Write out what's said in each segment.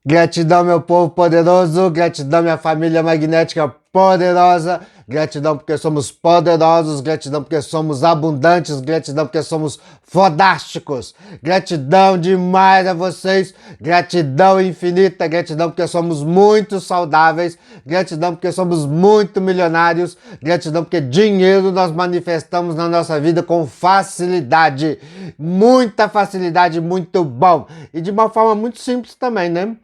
Gratidão, meu povo poderoso, gratidão, minha família magnética poderosa, gratidão porque somos poderosos, gratidão porque somos abundantes, gratidão porque somos fodásticos, gratidão demais a vocês, gratidão infinita, gratidão porque somos muito saudáveis, gratidão porque somos muito milionários, gratidão porque dinheiro nós manifestamos na nossa vida com facilidade, muita facilidade, muito bom, e de uma forma muito simples também, né?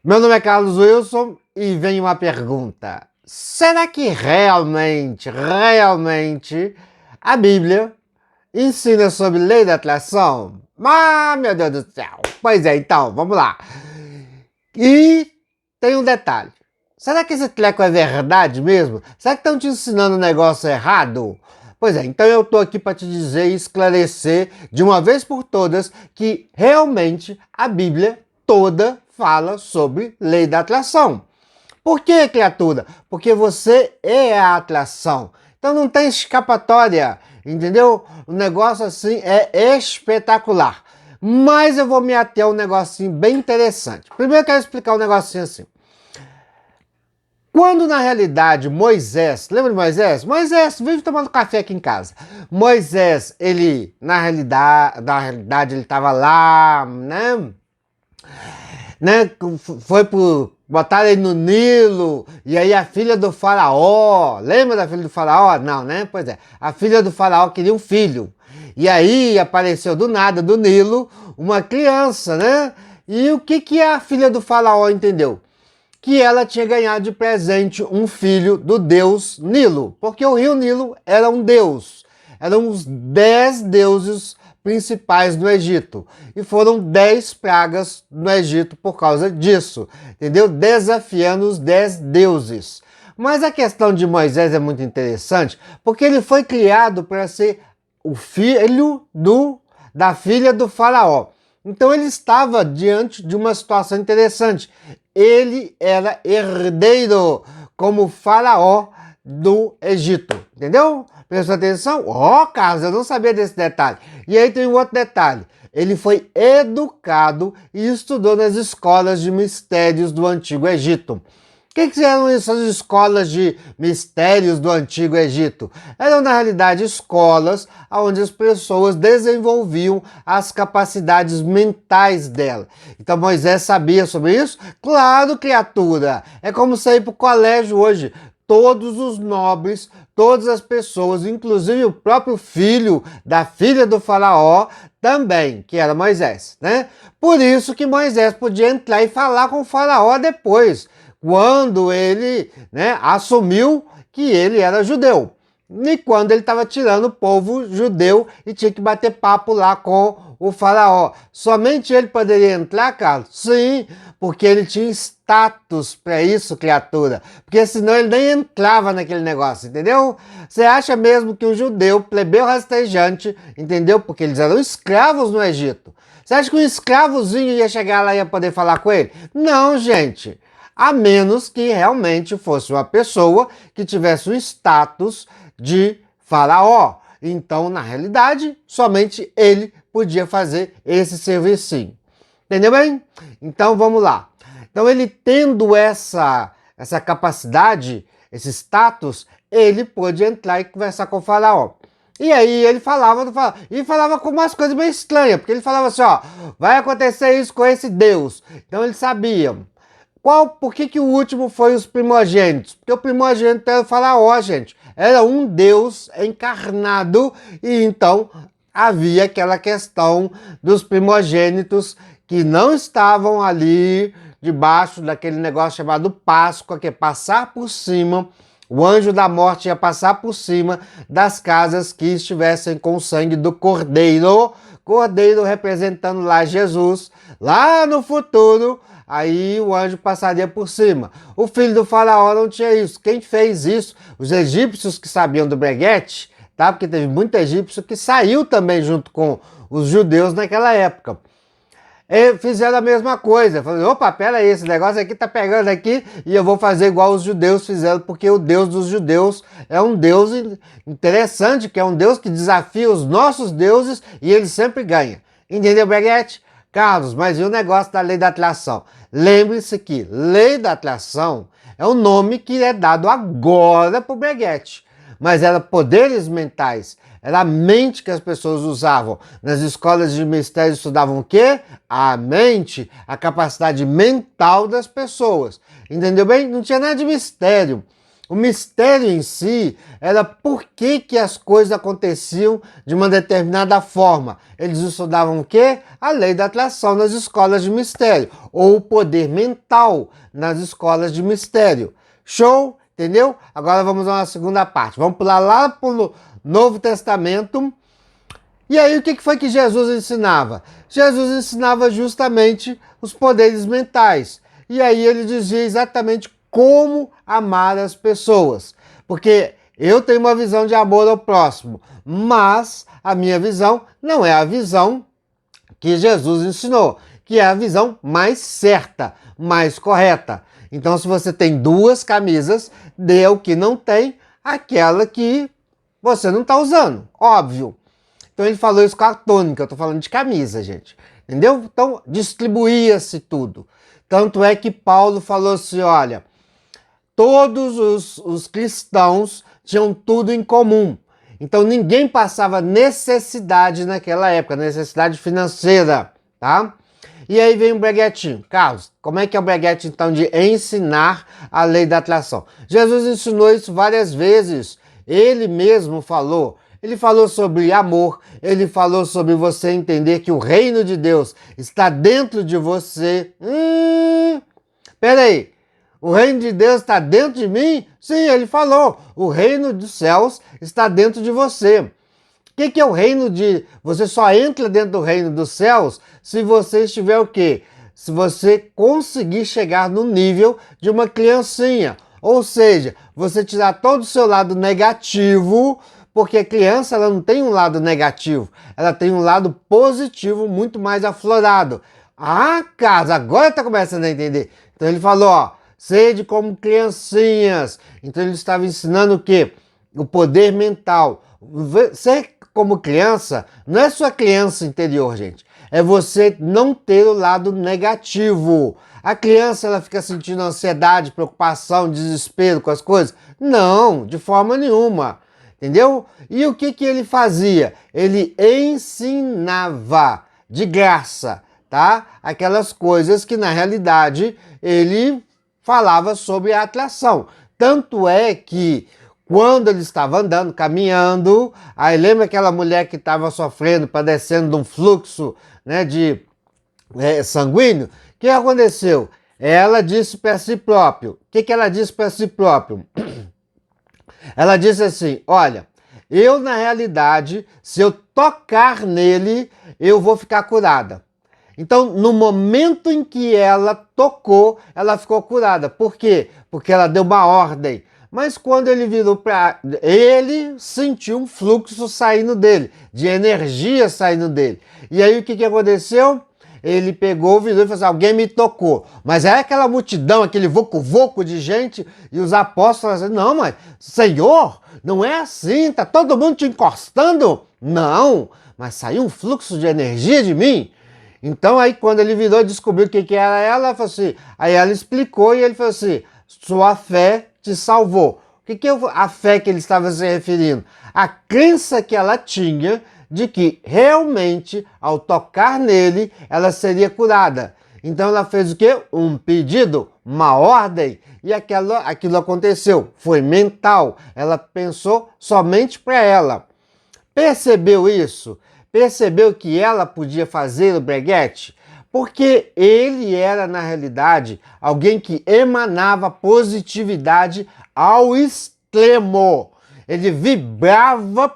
Meu nome é Carlos Wilson e vem uma pergunta. Será que realmente a Bíblia ensina sobre lei da atração? Ah, meu Deus do céu! Pois é, então, vamos lá. E tem um detalhe. Será que esse treco é verdade mesmo? Será que estão te ensinando um negócio errado? Pois é, então eu tô aqui para te dizer e esclarecer de uma vez por todas que realmente a Bíblia toda fala sobre lei da atração. Por que, criatura? Porque você é a atração. Então não tem escapatória, entendeu? O negócio assim é espetacular. Mas eu vou me ater a um negocinho bem interessante. Primeiro eu quero explicar um negocinho assim. Quando na realidade Moisés, lembra de Moisés? Moisés vive tomando café aqui em casa. Moisés, ele, na realidade ele estava lá, foi botar ele no Nilo, e aí a filha do faraó, lembra da filha do faraó? Não, né? Pois é, a filha do faraó queria um filho, e aí apareceu do nada, do Nilo, uma criança, né? E o que a filha do faraó entendeu? Que ela tinha ganhado de presente um filho do deus Nilo, porque o rio Nilo era um deus, eram os 10 deuses principais do Egito, e foram 10 pragas no Egito por causa disso, entendeu? Desafiando os 10 deuses. Mas a questão de Moisés é muito interessante, porque ele foi criado para ser o filho da filha do faraó. Então ele estava diante de uma situação interessante. Ele era herdeiro como faraó do Egito, entendeu? Prestou atenção? Ó, Carlos, eu não sabia desse detalhe. E aí tem um outro detalhe. Ele foi educado e estudou nas escolas de mistérios do Antigo Egito. O que eram essas escolas de mistérios do Antigo Egito? Eram, na realidade, escolas onde as pessoas desenvolviam as capacidades mentais dela. Então Moisés sabia sobre isso? Claro, criatura! É como sair para o colégio hoje. Todos os nobres, todas as pessoas, inclusive o próprio filho da filha do faraó, também, que era Moisés, né? Por isso que Moisés podia entrar e falar com o faraó depois, quando ele, assumiu que ele era judeu. E quando ele estava tirando o povo judeu e tinha que bater papo lá com o faraó. Somente ele poderia entrar, Carlos? Sim, porque ele tinha status para isso, criatura. Porque senão ele nem entrava naquele negócio, entendeu? Você acha mesmo que um judeu, plebeu rastejante, entendeu? Porque eles eram escravos no Egito. Você acha que um escravozinho ia chegar lá e ia poder falar com ele? Não, gente. A menos que realmente fosse uma pessoa que tivesse um status de faraó. Então, na realidade, somente ele podia fazer esse serviço. Entendeu bem? Então, vamos lá. Então, ele tendo essa capacidade, esse status, ele pôde entrar e conversar com o faraó. E aí ele falava e falava com umas coisas meio estranhas, porque ele falava assim, ó, vai acontecer isso com esse Deus. Então, eles sabiam. Por que o último foi os primogênitos? Porque o primogênito era o faraó, gente. Era um Deus encarnado e então havia aquela questão dos primogênitos que não estavam ali debaixo daquele negócio chamado Páscoa, que é passar por cima, o anjo da morte ia passar por cima das casas que estivessem com o sangue do Cordeiro, Cordeiro representando lá Jesus, lá no futuro. Aí o anjo passaria por cima. O filho do faraó não tinha isso. Quem fez isso? Os egípcios que sabiam do breguete, tá? Porque teve muito egípcio que saiu também junto com os judeus naquela época. E fizeram a mesma coisa. Falaram, opa, pera aí, esse negócio aqui tá pegando aqui e eu vou fazer igual os judeus fizeram, porque o Deus dos judeus é um Deus interessante, que é um Deus que desafia os nossos deuses e ele sempre ganha. Entendeu, breguete? Carlos, mas e o negócio da lei da atração? Lembre-se que lei da atração é o nome que é dado agora para o Breguet. Mas era poderes mentais, era a mente que as pessoas usavam. Nas escolas de mistério estudavam o quê? A mente, a capacidade mental das pessoas. Entendeu bem? Não tinha nada de mistério. O mistério em si era por que as coisas aconteciam de uma determinada forma. Eles estudavam o quê? A lei da atração nas escolas de mistério, ou o poder mental nas escolas de mistério. Show? Entendeu? Agora vamos a uma segunda parte. Vamos pular lá para o Novo Testamento. E aí o que foi que Jesus ensinava? Jesus ensinava justamente os poderes mentais. E aí ele dizia exatamente como amar as pessoas. Porque eu tenho uma visão de amor ao próximo, mas a minha visão não é a visão que Jesus ensinou, que é a visão mais certa, mais correta. Então, se você tem duas camisas, dê o que não tem, aquela que você não está usando, óbvio. Então, ele falou isso com a tônica, eu estou falando de camisa, gente. Entendeu? Então, distribuía-se tudo. Tanto é que Paulo falou assim, olha, todos os cristãos tinham tudo em comum. Então, ninguém passava necessidade naquela época, necessidade financeira, tá? E aí vem o Breguetinho. Carlos, como é que é o Breguet, então, de ensinar a lei da atração? Jesus ensinou isso várias vezes. Ele mesmo falou. Ele falou sobre amor. Ele falou sobre você entender que o reino de Deus está dentro de você. Peraí. O reino de Deus está dentro de mim? Sim, ele falou. O reino dos céus está dentro de você. O que é o reino de... Você só entra dentro do reino dos céus se você estiver o quê? Se você conseguir chegar no nível de uma criancinha. Ou seja, você tirar todo o seu lado negativo, porque a criança ela não tem um lado negativo, ela tem um lado positivo muito mais aflorado. Ah, Carlos, agora está começando a entender. Então ele falou, ó, sede como criancinhas. Então ele estava ensinando o quê? O poder mental. Ser como criança, não é sua criança interior, gente. É você não ter o lado negativo. A criança, ela fica sentindo ansiedade, preocupação, desespero com as coisas? Não, de forma nenhuma. Entendeu? E o que ele fazia? Ele ensinava de graça, tá? Aquelas coisas que, na realidade, ele falava sobre a atração. Tanto é que quando ele estava andando, caminhando, aí lembra aquela mulher que estava sofrendo, padecendo de um fluxo, né, de sanguíneo? O que aconteceu? Ela disse para si próprio. O que ela disse para si próprio? Ela disse assim, olha, eu na realidade, se eu tocar nele, eu vou ficar curada. Então, no momento em que ela tocou, ela ficou curada. Por quê? Porque ela deu uma ordem. Mas quando ele virou para... Ele sentiu um fluxo saindo dele, de energia saindo dele. E aí o que aconteceu? Ele pegou, virou e falou assim, alguém me tocou. Mas é aquela multidão, aquele voco-voco de gente, e os apóstolos falaram assim, não, mas Senhor, não é assim, tá todo mundo te encostando? Não, mas saiu um fluxo de energia de mim. Então aí quando ele virou e descobriu o que era ela falou assim, aí ela explicou e ele falou assim, sua fé te salvou. O que é a fé que ele estava se referindo? A crença que ela tinha de que realmente, ao tocar nele, ela seria curada. Então ela fez o quê? Um pedido, uma ordem, e aquilo aconteceu. Foi mental. Ela pensou somente para ela. Percebeu isso? Percebeu que ela podia fazer o Breguet? Porque ele era, na realidade, alguém que emanava positividade ao extremo. Ele vibrava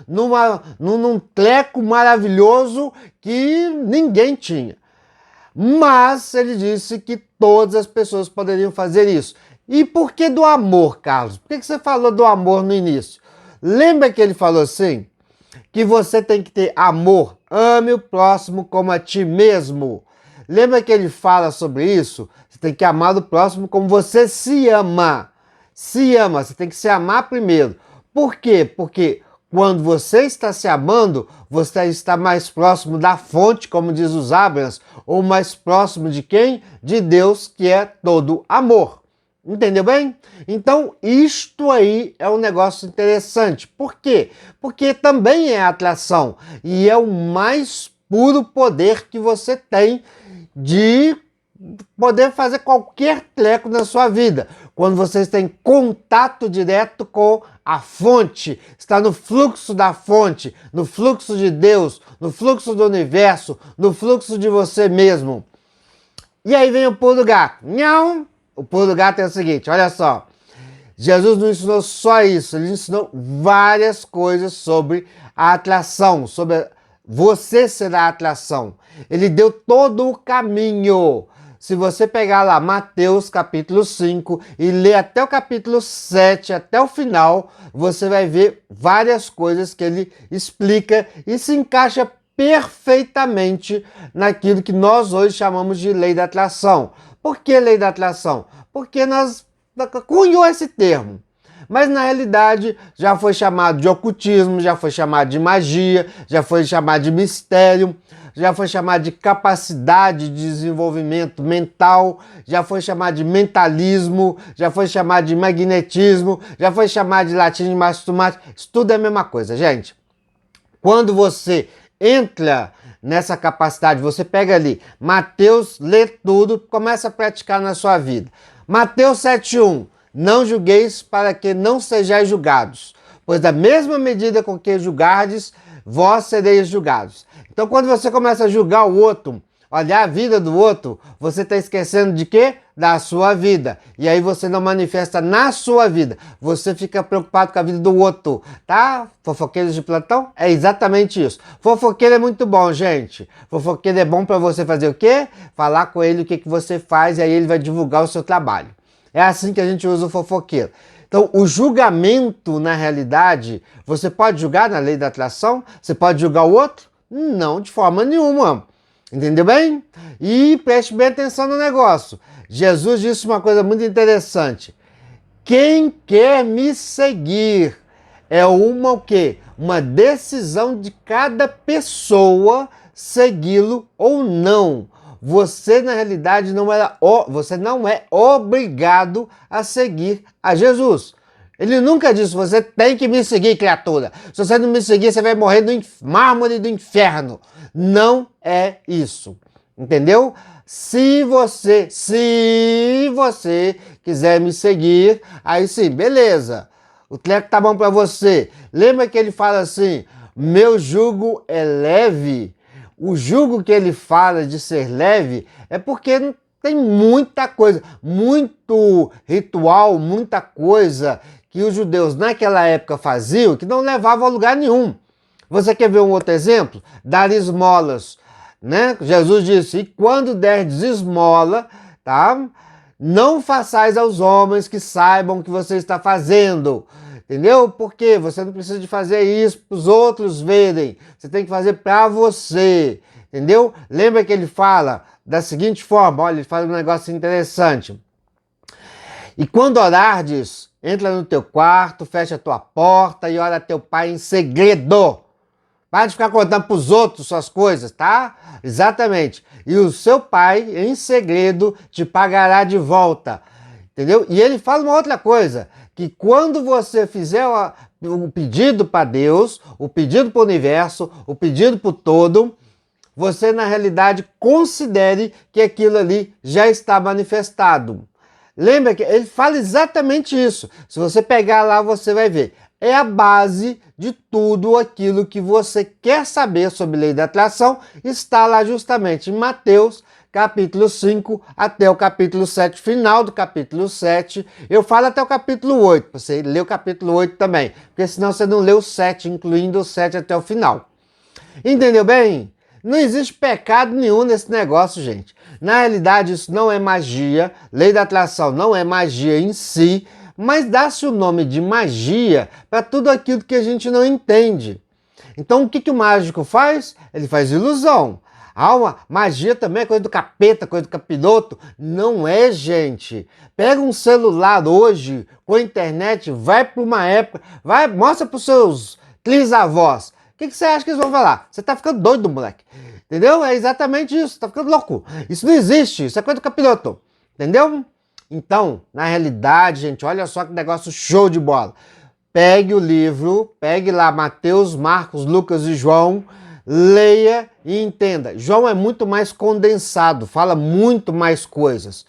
num treco maravilhoso que ninguém tinha. Mas ele disse que todas as pessoas poderiam fazer isso. E por que do amor, Carlos? Por que você falou do amor no início? Lembra que ele falou assim? Que você tem que ter amor, ame o próximo como a ti mesmo. Lembra que ele fala sobre isso? Você tem que amar o próximo como você se ama. Se ama, você tem que se amar primeiro. Por quê? Porque Quando você está se amando, você está mais próximo da fonte, como diz os Abrams, ou mais próximo de quem? De Deus, que é todo amor. Entendeu bem? Então, isto aí é um negócio interessante. Por quê? Porque também é atração e é o mais puro poder que você tem de poder fazer qualquer treco na sua vida. Quando vocês têm contato direto com a fonte, está no fluxo da fonte, no fluxo de Deus, no fluxo do universo, no fluxo de você mesmo. E aí vem o pulo do gato. Não! O pulo do gato é o seguinte, olha só. Jesus não ensinou só isso, ele ensinou várias coisas sobre a atração, sobre você ser a atração. Ele deu todo o caminho. Se você pegar lá Mateus capítulo 5 e ler até o capítulo 7, até o final, você vai ver várias coisas que ele explica e se encaixa perfeitamente naquilo que nós hoje chamamos de lei da atração. Por que lei da atração? Porque nós cunhou esse termo. Mas na realidade já foi chamado de ocultismo, já foi chamado de magia, já foi chamado de mistério, já foi chamado de capacidade de desenvolvimento mental, já foi chamado de mentalismo, já foi chamado de magnetismo, já foi chamado de latim de mastumate. Isso tudo é a mesma coisa, gente. Quando você entra nessa capacidade, você pega ali Mateus, lê tudo, começa a praticar na sua vida. Mateus 7:1, não julgueis para que não sejais julgados, pois da mesma medida com que julgardes, vós sereis julgados. Então quando você começa a julgar o outro, olhar a vida do outro, você está esquecendo de quê? Da sua vida. E aí você não manifesta na sua vida. Você fica preocupado com a vida do outro, tá? Fofoqueiros de plantão? É exatamente isso. Fofoqueiro é muito bom, gente. Fofoqueiro é bom para você fazer o quê? Falar com ele o que você faz e aí ele vai divulgar o seu trabalho. É assim que a gente usa o fofoqueiro. Então, o julgamento, na realidade, você pode julgar na lei da atração? Você pode julgar o outro? Não, de forma nenhuma. Entendeu bem? E preste bem atenção no negócio. Jesus disse uma coisa muito interessante. Quem quer me seguir é o quê? Uma decisão de cada pessoa segui-lo ou não. Você, na realidade, você não é obrigado a seguir a Jesus. Ele nunca disse, você tem que me seguir, criatura. Se você não me seguir, você vai morrer no mármore do inferno. Não é isso. Entendeu? Se você quiser me seguir, aí sim, beleza. O treco tá bom para você. Lembra que ele fala assim, meu jugo é leve. O jugo que ele fala de ser leve é porque tem muita coisa, muito ritual, muita coisa que os judeus naquela época faziam que não levava a lugar nenhum. Você quer ver um outro exemplo? Dar esmolas, né? Jesus disse, e quando derdes esmola, tá? Não façais aos homens que saibam o que você está fazendo. Entendeu? Porque você não precisa de fazer isso para os outros verem. Você tem que fazer para você. Entendeu? Lembra que ele fala da seguinte forma, olha, ele fala um negócio interessante. E quando orardes, entra no teu quarto, fecha a tua porta e ora a teu pai em segredo. Para de ficar contando para os outros suas coisas, tá? Exatamente. E o seu pai, em segredo, te pagará de volta. Entendeu? E ele fala uma outra coisa, que quando você fizer o pedido para Deus, o pedido para o universo, o pedido para o todo, você na realidade considere que aquilo ali já está manifestado. Lembra que ele fala exatamente isso. Se você pegar lá, você vai ver. É a base de tudo aquilo que você quer saber sobre lei da atração, está lá justamente em Mateus, capítulo 5 até o capítulo 7, final do capítulo 7. Eu falo até o capítulo 8, para você ler o capítulo 8 também, porque senão você não lê o 7, incluindo o 7 até o final. Entendeu bem? Não existe pecado nenhum nesse negócio, gente. Na realidade, isso não é magia, lei da atração não é magia em si, mas dá-se o nome de magia para tudo aquilo que a gente não entende. Então, o que o mágico faz? Ele faz ilusão. Magia também é coisa do capeta, coisa do capiroto. Não é, gente. Pega um celular hoje, com a internet, vai para uma época, mostra para os seus trisavós. O que você acha que eles vão falar? Você tá ficando doido, moleque. Entendeu? É exatamente isso. Tá ficando louco. Isso não existe. Isso é coisa do capiroto. Entendeu? Então, na realidade, gente, olha só que negócio show de bola. Pegue o livro, pegue lá Mateus, Marcos, Lucas e João, leia e entenda. João é muito mais condensado, fala muito mais coisas.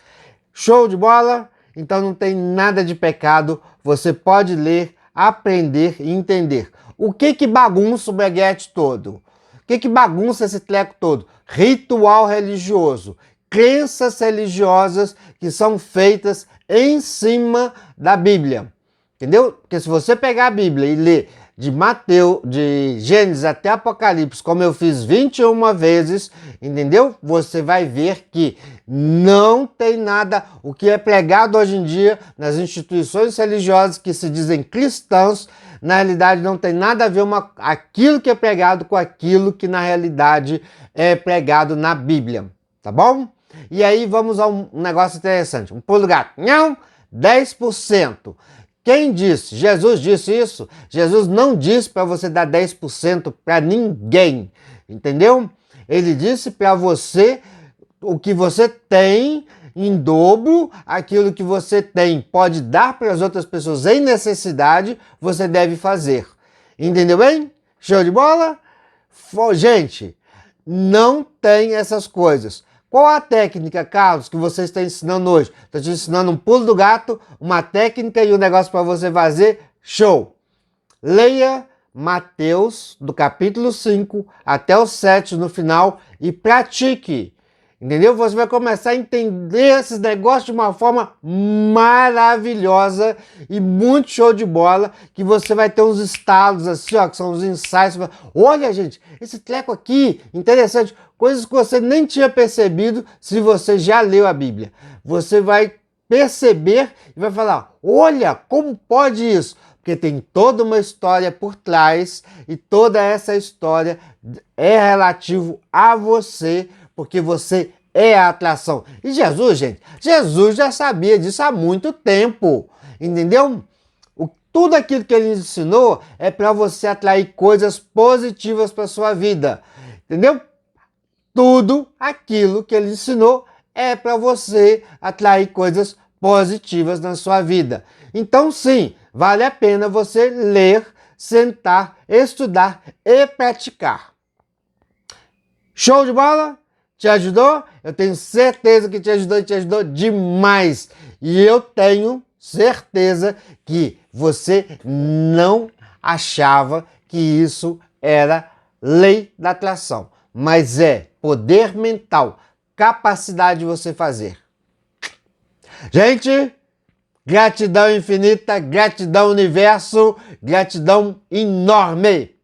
Show de bola? Então não tem nada de pecado. Você pode ler, aprender e entender. O que bagunça o breguete todo? O que bagunça esse treco todo? Ritual religioso. Crenças religiosas que são feitas em cima da Bíblia. Entendeu? Porque se você pegar a Bíblia e ler de Mateus, de Gênesis até Apocalipse, como eu fiz 21 vezes, entendeu? Você vai ver que não tem nada, o que é pregado hoje em dia nas instituições religiosas que se dizem cristãos, na realidade não tem nada a ver aquilo que é pregado com aquilo que na realidade é pregado na Bíblia, tá bom? E aí vamos a um negócio interessante, um pulo do gato, não, 10%. Quem disse? Jesus disse isso? Jesus não disse para você dar 10% para ninguém, entendeu? Ele disse para você o que você tem em dobro, aquilo que você tem pode dar para as outras pessoas em necessidade, você deve fazer. Entendeu bem? Show de bola? Gente, não tem essas coisas. Qual a técnica, Carlos, que você está ensinando hoje? Estou te ensinando um pulo do gato, uma técnica e um negócio para você fazer. Show! Leia Mateus, do capítulo 5 até o 7 no final e pratique. Entendeu? Você vai começar a entender esses negócios de uma forma maravilhosa e muito show de bola, que você vai ter uns estalos assim, ó, que são os insights. Olha, gente, esse treco aqui, interessante, coisas que você nem tinha percebido se você já leu a Bíblia. Você vai perceber e vai falar, olha, como pode isso? Porque tem toda uma história por trás e toda essa história é relativo a você, porque você é a atração. E Jesus, gente, Jesus já sabia disso há muito tempo, entendeu? Tudo aquilo que ele ensinou é para você atrair coisas positivas para sua vida, entendeu? Tudo aquilo que ele ensinou é para você atrair coisas positivas na sua vida. Então, sim, vale a pena você ler, sentar, estudar e praticar. Show de bola? Te ajudou? Eu tenho certeza que te ajudou demais. E eu tenho certeza que você não achava que isso era lei da atração, mas é poder mental, capacidade de você fazer. Gente, gratidão infinita, gratidão universo, gratidão enorme.